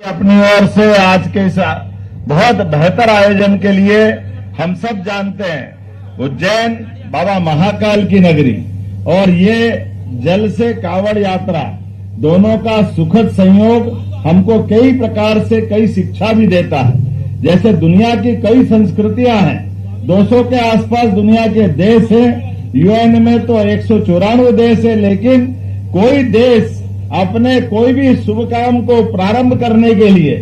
अपनी ओर से आज के इस बहुत बेहतर आयोजन के लिए हम सब जानते हैं उज्जैन बाबा महाकाल की नगरी और ये जल से कावड़ यात्रा दोनों का सुखद संयोग हमको कई प्रकार से कई शिक्षा भी देता है। जैसे दुनिया की कई संस्कृतियां हैं, 200 के आसपास दुनिया के देश हैं, यूएन में तो 194 देश है, लेकिन कोई देश अपने कोई भी शुभ काम को प्रारंभ करने के लिए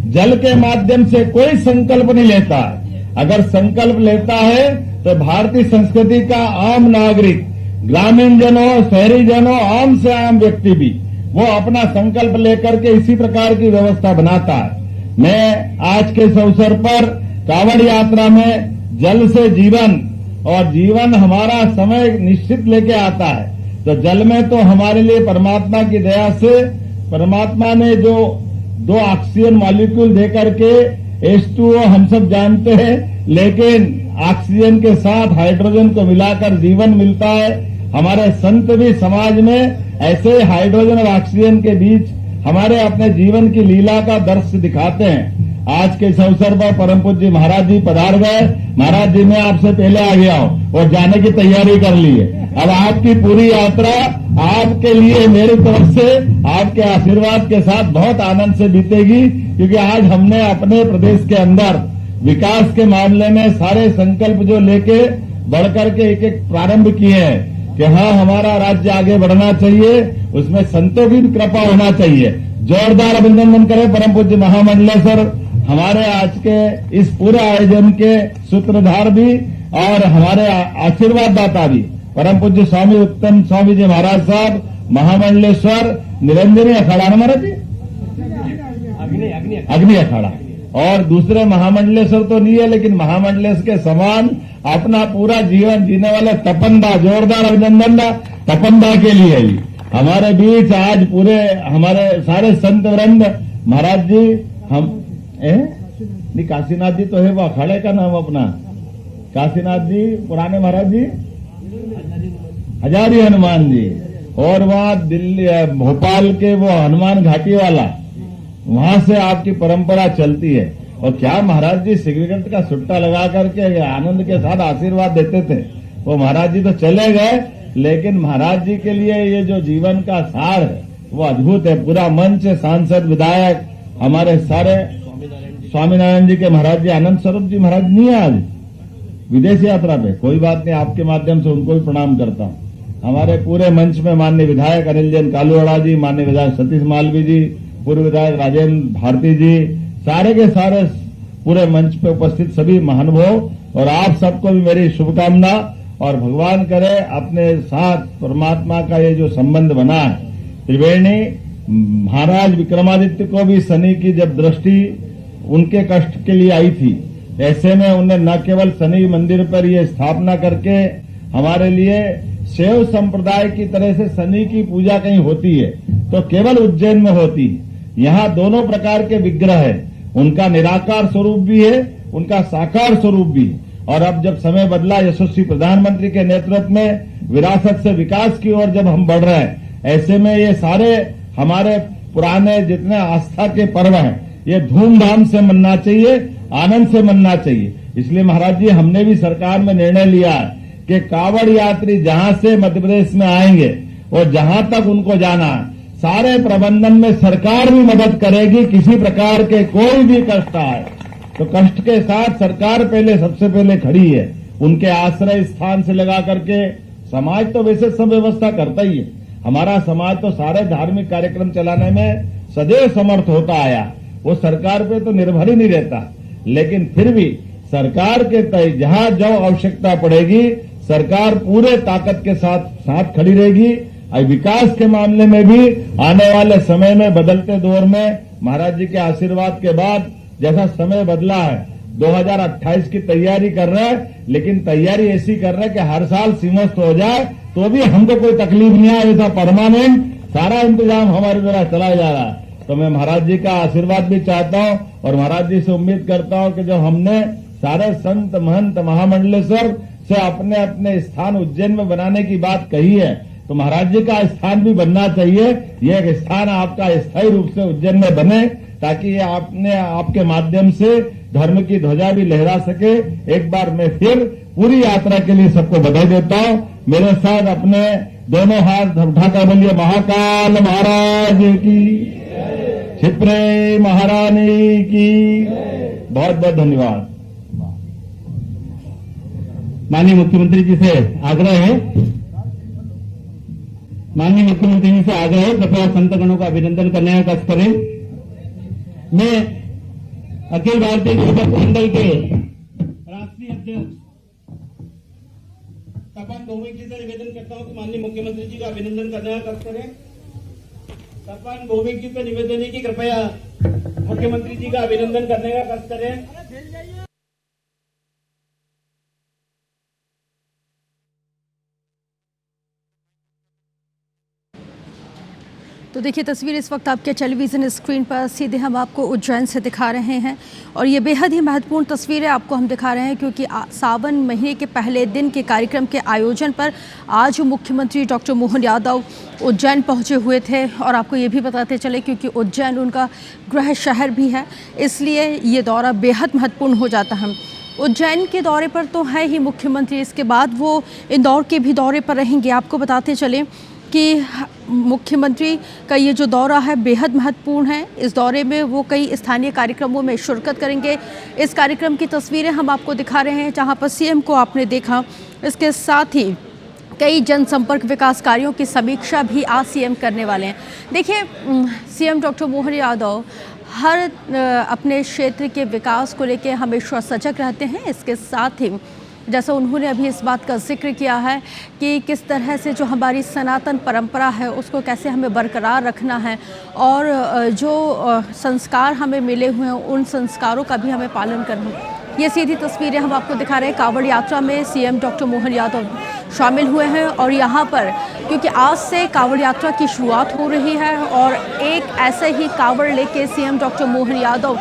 जल के माध्यम से कोई संकल्प नहीं लेता है। अगर संकल्प लेता है तो भारतीय संस्कृति का आम नागरिक, ग्रामीण जनों, शहरी जनों, आम से आम व्यक्ति भी वो अपना संकल्प लेकर के इसी प्रकार की व्यवस्था बनाता है। मैं आज के इस अवसर पर कावड़ यात्रा में जल से जीवन और जीवन हमारा समय निश्चित लेके आता है, तो जल में तो हमारे लिए परमात्मा की दया से परमात्मा ने जो 2 ऑक्सीजन मॉलिक्यूल देकर के H2O हम सब जानते हैं, लेकिन ऑक्सीजन के साथ हाइड्रोजन को मिलाकर जीवन मिलता है। हमारे संत भी समाज में ऐसे हाइड्रोजन और ऑक्सीजन के बीच हमारे अपने जीवन की लीला का दृश्य दिखाते हैं। आज के इस अवसर पर परम पूज्य महाराज जी पधार गए। महाराज जी मैं आपसे पहले आ गया हूँ और जाने की तैयारी कर ली है। अब आपकी पूरी यात्रा आपके लिए मेरी तरफ से आपके आशीर्वाद के साथ बहुत आनंद से बीतेगी, क्योंकि आज हमने अपने प्रदेश के अंदर विकास के मामले में सारे संकल्प जो लेके बढ़कर के एक एक प्रारंभ किए हैं कि हाँ हमारा राज्य आगे बढ़ना चाहिए, उसमें संतों की भी कृपा होना चाहिए। जोरदार अभिनंदन करें परम पूज्य महामंडलेश्वर, हमारे आज के इस पूरे आयोजन के सूत्रधार भी और हमारे आशीर्वाद दाता भी परम पूज्य स्वामी उत्तम स्वामी जी महाराज साहब, महामंडलेश्वर निरंजनी अखाड़ा ना महाराज जी, अग्नि अखाड़ा, और दूसरे महामंडलेश्वर तो नहीं है लेकिन महामंडलेश्वर के समान अपना पूरा जीवन जीने वाले तपनदा, जोरदार अभिनंदन तपनदा के लिए ही हमारे बीच आज पूरे हमारे सारे संत वृंद। महाराज जी हम नहीं, काशीनाथ जी तो है वो अखाड़े का नाम अपना, काशीनाथ जी पुराने महाराज जी हजारी हनुमान जी, और वहाँ दिल्ली भोपाल के वो हनुमान घाटी वाला, वहां से आपकी परंपरा चलती है। और क्या महाराज जी सिगरेट का सुट्टा लगा करके आनंद के साथ आशीर्वाद देते थे। वो महाराज जी तो चले गए, लेकिन महाराज जी के लिए ये जो जीवन का सार है वो अद्भुत है। पूरा मंच, सांसद, विधायक, हमारे सारे स्वामीनारायण जी के महाराज जी, आनंद स्वरूप जी महाराज नहीं है आज विदेश यात्रा पे, कोई बात नहीं, आपके माध्यम से उनको भी प्रणाम करता हूँ। हमारे पूरे मंच में माननीय विधायक अनिल जैन कालूवाड़ा जी, माननीय विधायक सतीश मालवी जी, पूर्व विधायक राजेंद्र भारती जी, सारे के सारे पूरे मंच पे उपस्थित सभी महानुभाव और आप सबको भी मेरी शुभकामना। और भगवान करे अपने साथ परमात्मा का ये जो संबंध बना है, त्रिवेणी महाराज विक्रमादित्य को भी शनि की जब दृष्टि उनके कष्ट के लिए आई थी, ऐसे में उन्हें न केवल शनि मंदिर पर ये स्थापना करके हमारे लिए शैव संप्रदाय की तरह से शनि की पूजा कहीं होती है तो केवल उज्जैन में होती है। यहाँ दोनों प्रकार के विग्रह है, उनका निराकार स्वरूप भी है, उनका साकार स्वरूप भी है। और अब जब समय बदला, यशस्वी प्रधानमंत्री के नेतृत्व में विरासत से विकास की ओर जब हम बढ़ रहे हैं, ऐसे में ये सारे हमारे पुराने जितने आस्था के पर्व हैं ये धूमधाम से मनना चाहिए, आनंद से मनना चाहिए। इसलिए महाराज जी हमने भी सरकार में निर्णय लिया है कि कावड़ यात्री जहां से मध्य प्रदेश में आएंगे और जहां तक उनको जाना है, सारे प्रबंधन में सरकार भी मदद करेगी। किसी प्रकार के कोई भी कष्ट आए तो कष्ट के साथ सरकार पहले सबसे पहले खड़ी है। उनके आश्रय स्थान से लगा करके समाज तो वैसे सब व्यवस्था करता ही है। हमारा समाज तो सारे धार्मिक कार्यक्रम चलाने में सदैव समर्थ होता आया, वो सरकार पे तो निर्भर ही नहीं रहता, लेकिन फिर भी सरकार के तय जहां जो आवश्यकता पड़ेगी सरकार पूरे ताकत के साथ खड़ी रहेगी। विकास के मामले में भी आने वाले समय में बदलते दौर में महाराज जी के आशीर्वाद के बाद जैसा समय बदला है, 2028 की तैयारी कर रहे हैं, लेकिन तैयारी ऐसी कर रहे हैं कि हर साल सीमस्त हो जाए तो भी हमको कोई तकलीफ नहीं आए, ऐसा परमानेंट सारा इंतजाम हमारे द्वारा चला जा रहा है। तो मैं महाराज जी का आशीर्वाद भी चाहता हूं और महाराज जी से उम्मीद करता हूं कि जो हमने सारे संत महंत महामंडलेश्वर से अपने अपने स्थान उज्जैन में बनाने की बात कही है, तो महाराज जी का स्थान भी बनना चाहिए। यह एक स्थान आपका स्थायी रूप से उज्जैन में बने, ताकि ये आपने आपके माध्यम से धर्म की ध्वजा भी लहरा सके। एक बार मैं फिर पूरी यात्रा के लिए सबको बधाई देता हूं। मेरे साथ अपने दोनों हाथ उठाकर बोलिए महाकाल महाराज की, क्षिप्रे महारानी की। बहुत बहुत धन्यवाद। माननीय मुख्यमंत्री जी से आग्रह है, माननीय मुख्यमंत्री जी से आग्रह है, कृपया संतगणों का अभिनंदन करने का कष्ट करें। मैं अखिल भारतीय युवक मंडल के राष्ट्रीय अध्यक्ष तपन भौमिक जी से निवेदन करता हूं कि माननीय मुख्यमंत्री जी का अभिनंदन करने का कष्ट करें। तपन भौमिक जी से निवेदन है कि कृपया मुख्यमंत्री जी का अभिनंदन करने का कष्ट करें। तो देखिए तस्वीर इस वक्त आपके टेलीविज़न स्क्रीन पर सीधे हम आपको उज्जैन से दिखा रहे हैं और ये बेहद ही महत्वपूर्ण तस्वीरें आपको हम दिखा रहे हैं क्योंकि सावन महीने के पहले दिन के कार्यक्रम के आयोजन पर आज मुख्यमंत्री डॉक्टर मोहन यादव उज्जैन पहुंचे हुए थे और आपको ये भी बताते चले क्योंकि उज्जैन उनका गृह शहर भी है, इसलिए ये दौरा बेहद महत्वपूर्ण हो जाता है। उज्जैन के दौरे पर तो है ही मुख्यमंत्री, इसके बाद वो इंदौर के भी दौरे पर रहेंगे। आपको बताते चलें कि मुख्यमंत्री का ये जो दौरा है बेहद महत्वपूर्ण है। इस दौरे में वो कई स्थानीय कार्यक्रमों में शिरकत करेंगे। इस कार्यक्रम की तस्वीरें हम आपको दिखा रहे हैं जहां पर सीएम को आपने देखा, इसके साथ ही कई जनसंपर्क विकास कार्यों की समीक्षा भी आज सीएम करने वाले हैं। देखिए सीएम डॉक्टर मोहन यादव हर अपने क्षेत्र के विकास को लेकर हमेशा सजग रहते हैं। इसके साथ ही जैसा उन्होंने अभी इस बात का जिक्र किया है कि किस तरह से जो हमारी सनातन परंपरा है उसको कैसे हमें बरकरार रखना है और जो संस्कार हमें मिले हुए हैं उन संस्कारों का भी हमें पालन करना है। ये सीधी तस्वीरें हम आपको दिखा रहे हैं। कांवड़ यात्रा में सीएम डॉक्टर मोहन यादव शामिल हुए हैं और यहाँ पर क्योंकि आज से कांवड़ यात्रा की शुरुआत हो रही है और एक ऐसे ही कांवड़ लेके सीएम डॉक्टर मोहन यादव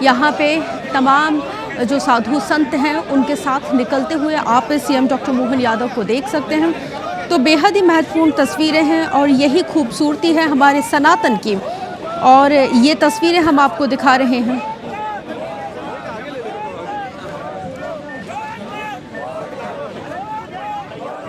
यहाँ पे तमाम जो साधु संत हैं उनके साथ निकलते हुए आप सीएम डॉक्टर मोहन यादव को देख सकते हैं। तो बेहद ही महत्वपूर्ण तस्वीरें हैं और यही खूबसूरती है हमारे सनातन की और ये तस्वीरें हम आपको दिखा रहे हैं।